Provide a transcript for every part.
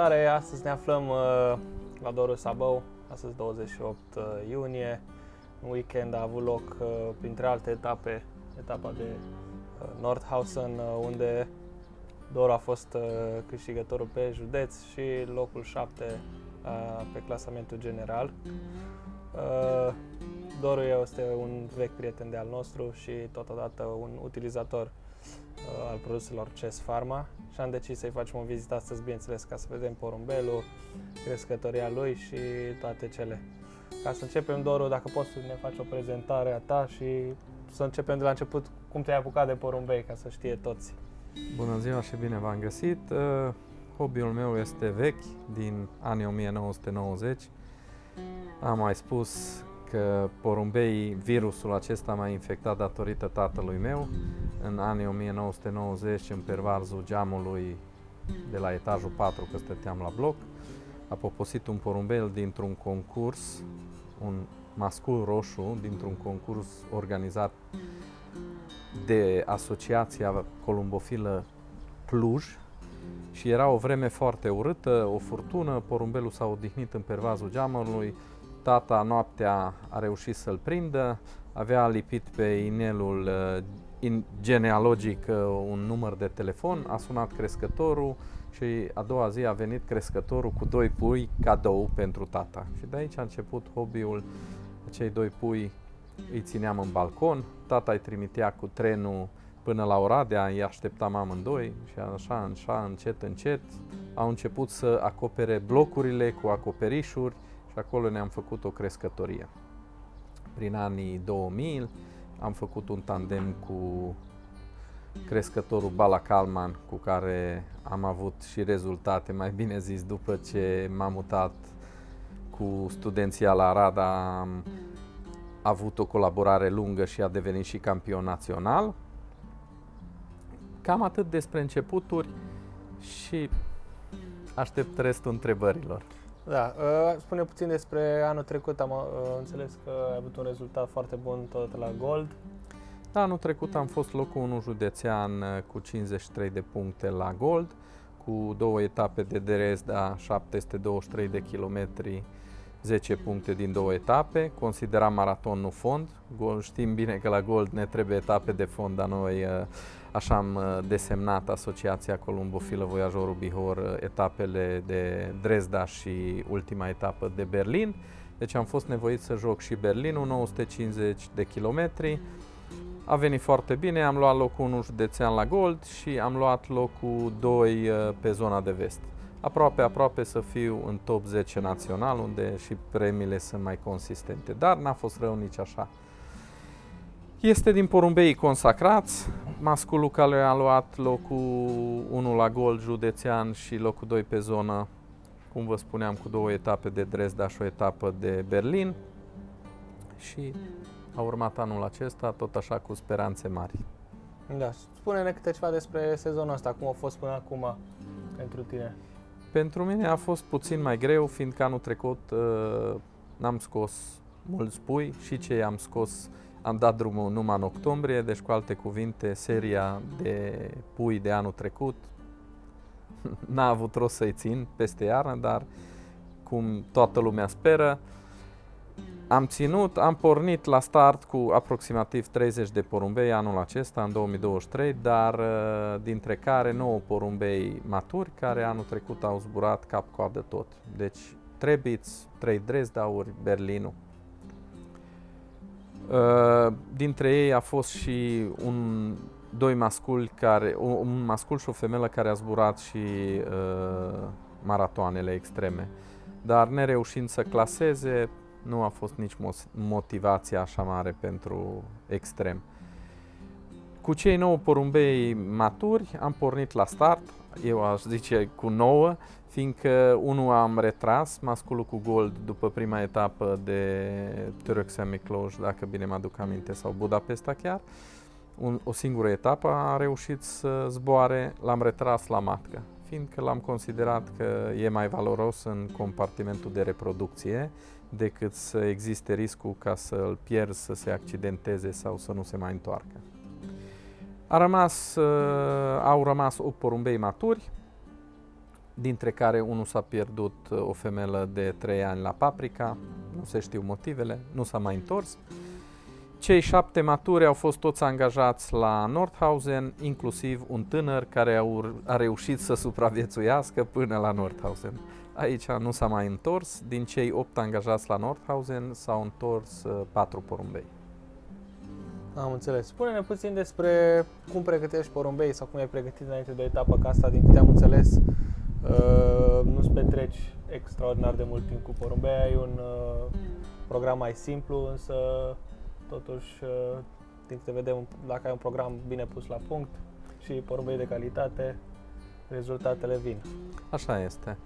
Salutare! Astăzi ne aflăm la Doru Sabău, astăzi 28 iunie. În weekend a avut loc, printre alte etape, etapa de Nordhausen, unde Doru a fost câștigătorul pe județ și locul 7 pe clasamentul general. Doru este un vechi prieten de al nostru și totodată un utilizator al produselor CES Pharma și am decis să-i facem o vizită astăzi, bineînțeles, ca să vedem porumbelul, crescătoria lui și toate cele. Ca să începem, Doru, dacă poți să ne faci o prezentare a ta și să începem de la început, cum te-ai apucat de porumbei, ca să știe toți. Bună ziua și bine v-am găsit! Hobby-ul meu este vechi, din anii 1990. Am mai spus că porumbeii, virusul acesta m-a infectat datorită tatălui meu. În anii 1990, în pervarzul geamului de la etajul 4, că stăteam la bloc, a poposit un porumbel dintr-un concurs, un mascul roșu, dintr-un concurs organizat de Asociația Columbofilă Cluj, și era o vreme foarte urâtă, o furtună, porumbelul s-a odihnit în pervazul geamului, tata noaptea a reușit să-l prindă, avea lipit pe inelul genealogic un număr de telefon, a sunat crescătorul și a doua zi a venit crescătorul cu 2 pui cadou pentru tata. Și de aici a început hobby-ul. Cei 2 pui îi țineam în balcon, tata îi trimitea cu trenul până la Oradea, îi așteptam amândoi și așa, încet, încet, au început să acopere blocurile cu acoperișuri și acolo ne-am făcut o crescătorie. Prin anii 2000 am făcut un tandem cu crescătorul Bala Kalman, cu care am avut și rezultate, mai bine zis, după ce m-am mutat cu studenția la Arad, am avut o colaborare lungă și a devenit și campion național. Cam atât despre începuturi și aștept restul întrebărilor. Da, spune puțin despre anul trecut, am înțeles că ai avut un rezultat foarte bun tot la Gold. Da, anul trecut am fost locul 1 județean cu 53 de puncte la Gold, cu 2 etape de Dresda, 723 de kilometri, 10 puncte din 2 etape, consideram maraton, nu fond. Știm bine că la Gold ne trebuie etape de fond, dar noi așa am desemnat Asociația Columbofilă Voiajorul Bihor etapele de Dresda și ultima etapă de Berlin. Deci am fost nevoit să joc și Berlinul, 950 de kilometri. A venit foarte bine, am luat locul 1 județean la Gold și am luat locul 2 pe zona de vest. Aproape să fiu în top 10 național, unde și premiile sunt mai consistente, dar n-a fost rău nici așa. Este din porumbeii consacrați, masculul care a luat locul 1 la Gold județean și locul 2 pe zonă, cum vă spuneam, cu 2 etape de Dresda și o etapă de Berlin, și a urmat anul acesta tot așa cu speranțe mari. Da, spune-ne câte ceva despre sezonul ăsta, cum a fost până acum pentru tine. Pentru mine a fost puțin mai greu, fiindcă anul trecut n-am scos mulți pui și ce am scos am dat drumul numai în octombrie, deci cu alte cuvinte, seria de pui de anul trecut n-a avut rost să-i țin peste iarnă, dar cum toată lumea speră, am ținut, am pornit la start cu aproximativ 30 de porumbei anul acesta, în 2023, dar dintre care 9 porumbei maturi, care anul trecut au zburat cap-coadă tot. Deci Trebiț, 3 Dresdauri, Berlinul. Dintre ei a fost și un mascul și o femelă care a zburat și maratoanele extreme. Dar nereușind să claseze, nu a fost nici motivația așa mare pentru extrem. Cu cei 9 porumbei maturi am pornit la start, eu aș zice cu 9, fiindcă unul am retras, masculul cu Gold, după prima etapă de Törökszemi-Cluj, dacă bine mă aduc aminte, sau Budapesta chiar. O singură etapă a reușit să zboare, l-am retras la matcă, fiindcă l-am considerat că e mai valoros în compartimentul de reproducție decât să existe riscul ca să-l pierzi, să se accidenteze sau să nu se mai întoarcă. Au rămas 8 porumbei maturi, dintre care unul s-a pierdut, o femelă de 3 ani la Paprika, nu se știu motivele, nu s-a mai întors. Cei 7 maturi au fost toți angajați la Nordhausen, inclusiv un tânăr care a reușit să supraviețuiască până la Nordhausen. Aici nu s-a mai întors, din cei 8 angajați la Nordhausen s-au întors 4 porumbei. Am înțeles. Spune-ne puțin despre cum pregătești porumbei sau cum ai pregătit înainte de o etapă ca asta. Din câte am înțeles, nu-ți petreci extraordinar de mult timp cu porumbei, ai un program mai simplu, însă totuși, din câte vedem, dacă ai un program bine pus la punct și porumbei de calitate, rezultatele vin. Așa este.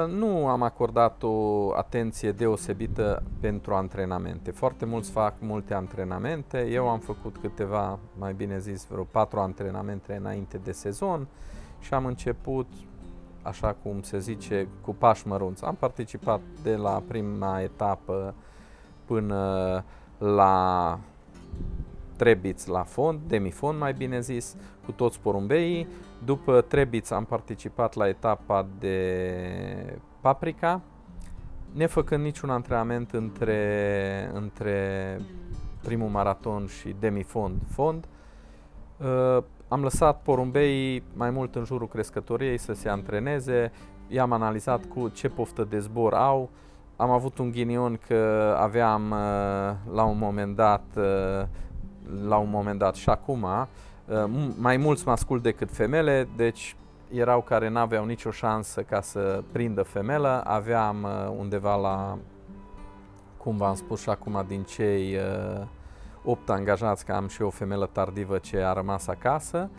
Nu am acordat o atenție deosebită pentru antrenamente. Foarte mulți fac multe antrenamente, eu am făcut câteva, mai bine zis, vreo 4 antrenamente înainte de sezon și am început, așa cum se zice, cu pași mărunți. Am participat de la prima etapă până la Trebiț la fond, demifond mai bine zis, cu toți porumbeii. După Trebiț am participat la etapa de Paprika, nefăcând niciun antrenament între primul maraton și demifond. Am lăsat porumbeii mai mult în jurul crescătoriei să se antreneze, i-am analizat cu ce poftă de zbor au. Am avut un ghinion că aveam la un moment dat și acum mai mulți masculi decât femele, deci erau care n-aveau nicio șansă ca să prindă femelă. Aveam undeva la, cum v-am spus și acum, din cei 8 angajați, că am și o femelă tardivă ce a rămas acasă.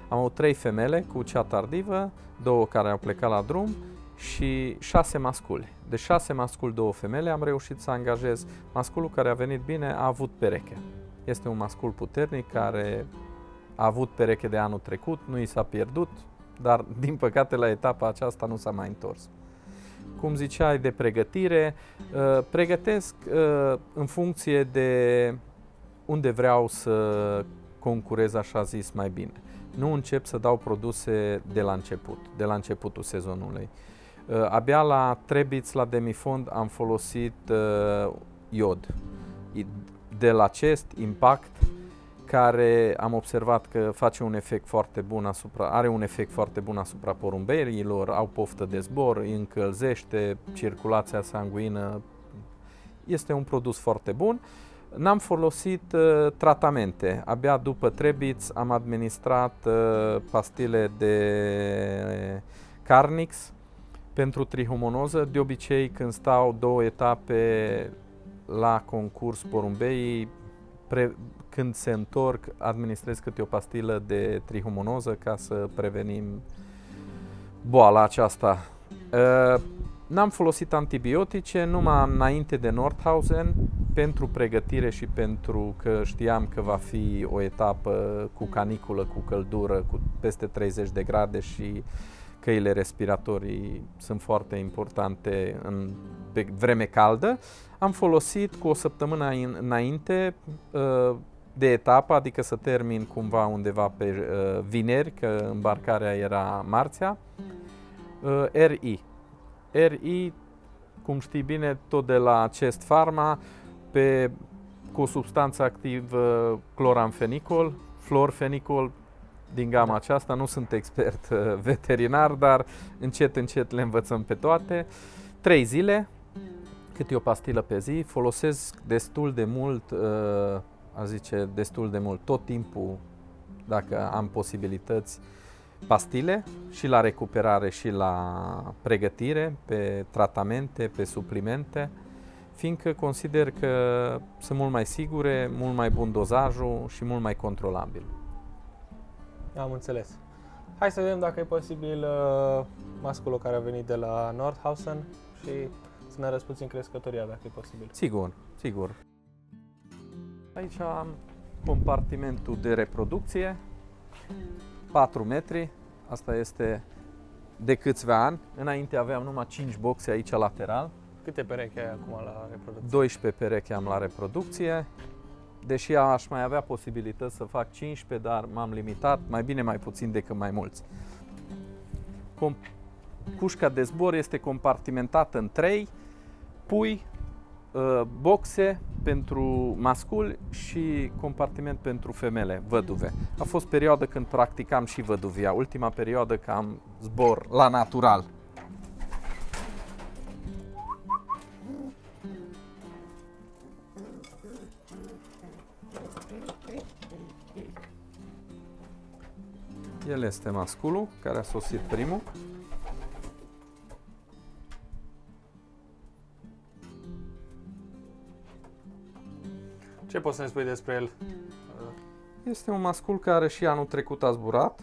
Am avut 3 femele cu cea tardivă, 2 care au plecat la drum și 6 masculi. De 6 masculi, 2 femele am reușit să angajez. Masculul care a venit bine a avut pereche. Este un mascul puternic care a avut pereche de anul trecut, nu i s-a pierdut, dar din păcate la etapa aceasta nu s-a mai întors. Cum ziceai de pregătire, pregătesc în funcție de unde vreau să concurez, așa zis, mai bine. Nu încep să dau produse de la începutul sezonului. Abia la Trebiț, la demifond, am folosit iod. De la Chest Impact, care am observat că face un efect foarte bun are un efect foarte bun asupra porumbeilor, au poftă de zbor, îi încălzește, circulația sanguină. Este un produs foarte bun. N-am folosit tratamente. Abia după Trebiț am administrat pastile de Carnix pentru trihomonoză. De obicei, când stau 2 etape la concurs porumbeii, când se întorc, administrez câte o pastilă de trihomonoză ca să prevenim boala aceasta. N-am folosit antibiotice numai înainte de Nordhausen, pentru pregătire și pentru că știam că va fi o etapă cu caniculă, cu căldură, cu peste 30 de grade și căile respiratorii sunt foarte importante pe vreme caldă. Am folosit cu o săptămână înainte de etapă, adică să termin cumva undeva pe vineri, că îmbarcarea era marțea, RI. RI, cum știi bine, tot de la Chest Pharma, cu o substanță activă cloramfenicol, florfenicol, din gama aceasta. Nu sunt expert veterinar, dar încet le învățăm pe toate. 3 zile, câte o pastilă pe zi, folosesc destul de mult, tot timpul, dacă am posibilități, pastile și la recuperare și la pregătire, pe tratamente, pe suplimente, fiindcă consider că sunt mult mai sigure, mult mai bun dozajul și mult mai controlabil. Am înțeles. Hai să vedem dacă e posibil masculul care a venit de la Nordhausen și să ne arăți puțin crescătoria, dacă e posibil. Sigur. Aici am compartimentul de reproducție, 4 metri, asta este de câțiva ani. Înainte aveam numai 5 boxe aici lateral. Câte perechi ai acum la reproducție? 12 perechi am la reproducție. Deși aș mai avea posibilități să fac 15, dar m-am limitat, mai bine mai puțin decât mai mulți. cușca de zbor este compartimentată în 3, pui, boxe pentru masculi și compartiment pentru femele, văduve. A fost perioadă când practicam și văduvia, ultima perioadă că am zbor la natural. El este masculul care a sosit primul. Ce poți să ne spui despre el? Este un mascul care și anul trecut a zburat.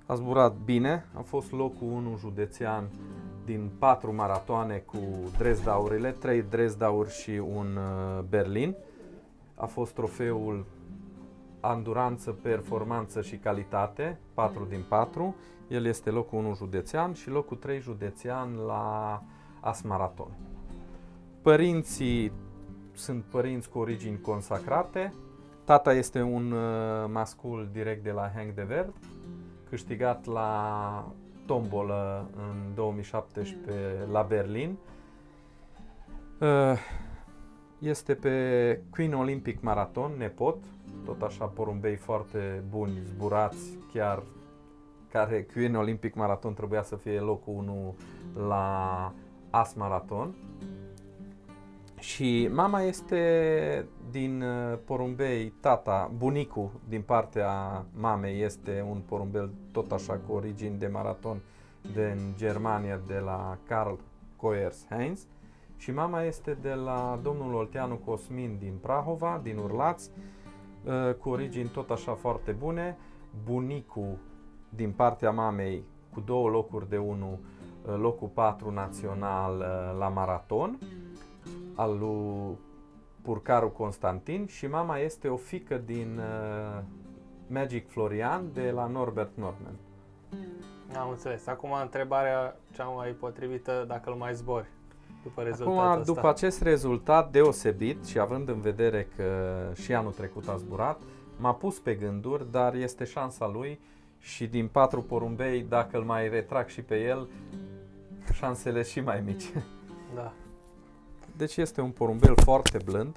A zburat bine, a fost locul 1 județean din 4 maratoane cu Dresdaurile, 3 Dresdauri și un Berlin. A fost trofeul Anduranță, Performanță și Calitate, 4 din 4. El este locul 1 județean și locul 3 județean la As Maraton. Părinții sunt părinți cu origini consacrate. Tata este un mascul direct de la Henk de Werd, câștigat la tombolă în 2017 la Berlin. Este pe Queen Olympic Marathon, nepot, tot așa porumbei foarte buni, zburați, chiar care Queen Olympic Marathon trebuia să fie locul 1 la As Marathon. Și mama este din porumbei, tata, bunicul din partea mamei este un porumbel tot așa cu origini de maraton din Germania, de la Karl Coers-Heinz. Și mama este de la domnul Olteanu Cosmin din Prahova, din Urlați, cu origini tot așa foarte bune. Bunicul din partea mamei cu 2 locuri de 1, locul 4 național la maraton, al lui Purcaru Constantin, și mama este o fiică din Magic Florian de la Norbert Nordman. Am înțeles. Acum întrebarea cea mai potrivită, dacă îl mai zbori după rezultatul Acum, după acest rezultat deosebit și având în vedere că și anul trecut a zburat, m-a pus pe gânduri, dar este șansa lui și din 4 porumbei, dacă îl mai retrag și pe el, șansele și mai mici. Da. Deci este un porumbel foarte blând,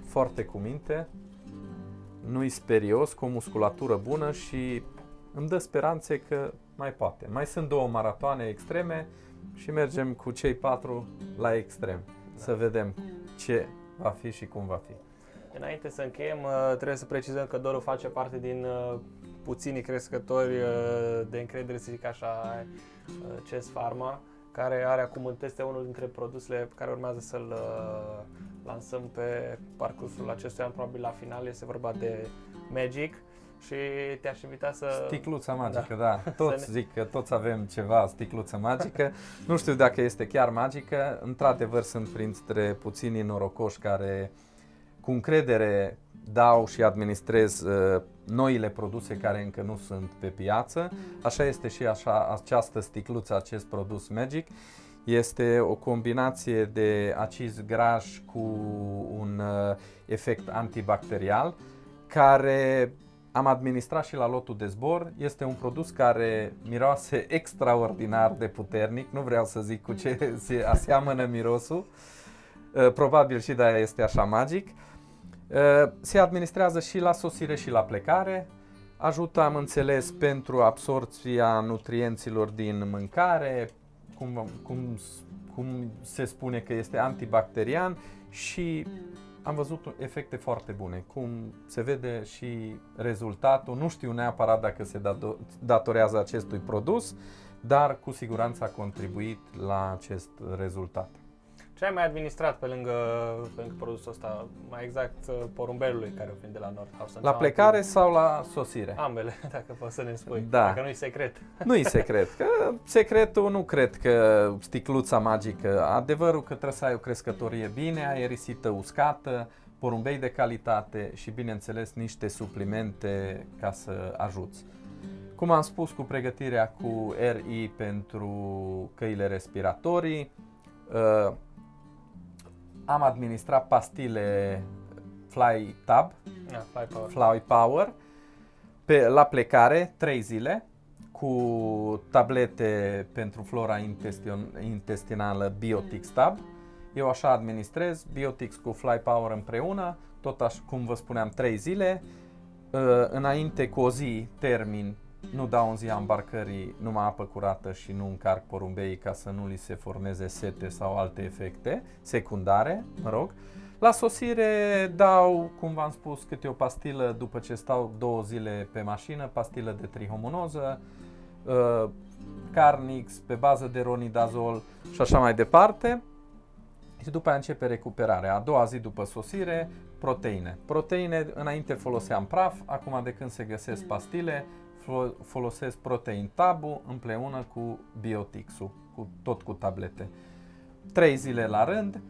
foarte cu minte, nu-i sperios, cu o musculatură bună și îmi dă speranțe că mai poate. Mai sunt 2 maratoane extreme și mergem cu cei 4 la extrem. Da. Să vedem ce va fi și cum va fi. Înainte să încheiem, trebuie să precizăm că Doru face parte din puținii crescători de încredere, să zic așa, CES Pharma, care are acum în teste unul dintre produsele pe care urmează să-l lansăm pe parcursul acestui an, probabil la final. Este vorba de Magic și te-aș invita să... Sticluța magică, da. Toți zic că toți avem ceva, sticluță magică. Nu știu dacă este chiar magică. Într-adevăr sunt printre puținii norocoși care cu încredere dau și administrez noile produse care încă nu sunt pe piață. Așa este și această sticluță, acest produs Magic. Este o combinație de acizi grași cu un efect antibacterial care am administrat și la lotul de zbor. Este un produs care miroase extraordinar de puternic. Nu vreau să zic cu ce se aseamănă mirosul. Probabil și de-aia este așa magic. Se administrează și la sosire și la plecare, ajută, am înțeles, pentru absorpția nutrienților din mâncare, cum se spune că este antibacterian și am văzut efecte foarte bune, cum se vede și rezultatul. Nu știu neapărat dacă se datorează acestui produs, dar cu siguranță a contribuit la acest rezultat. Ce ai mai administrat pe lângă produsul ăsta, mai exact porumbelului care o vin de la Nordhausen? La plecare sau la sosire? Ambele, dacă poți să ne spui, da. Dacă nu-i secret. Nu-i secret, că secretul nu cred că sticluța magică. Adevărul că trebuie să ai o crescătorie bine aerisită, uscată, porumbei de calitate și, bineînțeles, niște suplimente ca să ajuți. Cum am spus, cu pregătirea cu RI pentru căile respiratorii, am administrat pastile Fly Power la plecare 3 zile cu tablete pentru flora intestinală Biotix Tab. Eu așa administrez, Biotix cu Fly Power împreună, tot așa cum vă spuneam, 3 zile. Înainte cu o zi termin, nu dau în ziua îmbarcării numai apă curată și nu încarc porumbeii ca să nu li se formeze sete sau alte efecte secundare, La sosire dau, cum v-am spus, câte o pastilă după ce stau 2 zile pe mașină, pastilă de trihomonoză, Carnix pe bază de ronidazol și așa mai departe. Și după aia începe recuperarea. A doua zi după sosire, proteine. Proteine, înainte foloseam praf, acum de când se găsesc pastile, folosesc Protein Tab-ul împreună cu Biotix-ul, tot cu tablete. 3 zile la rând,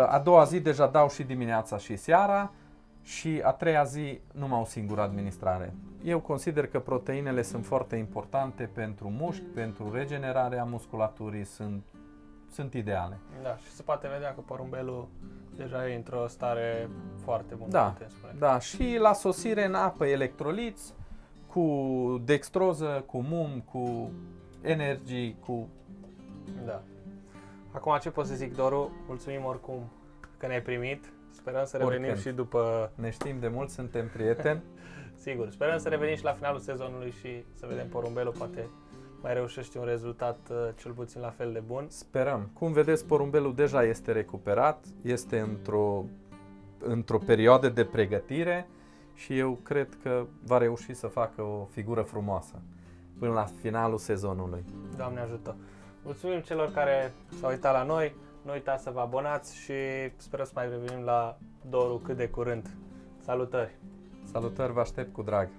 a doua zi deja dau și dimineața și seara și a treia zi numai o singură administrare. Eu consider că proteinele sunt foarte importante pentru mușchi, pentru regenerarea musculaturii, sunt ideale. Da, și se poate vedea că porumbelul deja e într-o stare foarte bună. Da, da, și la sosire în apă electroliți, cu dextroză, cu mum, cu energy, cu... Da. Acum ce pot să zic, Doru? Mulțumim oricum că ne-ai primit. Sperăm să revenim Oricând. și după... Ne știm de mult, suntem prieteni. Sigur, sperăm să revenim și la finalul sezonului și să vedem porumbelul, poate mai reușești un rezultat cel puțin la fel de bun. Sperăm. Cum vedeți, porumbelul deja este recuperat, este într-o perioadă de pregătire și eu cred că va reuși să facă o figură frumoasă până la finalul sezonului. Doamne ajută! Mulțumim celor care s-au uitat la noi, nu uitați să vă abonați și sperăm să mai revenim la Doru cât de curând. Salutări! Salutări, vă aștept cu drag!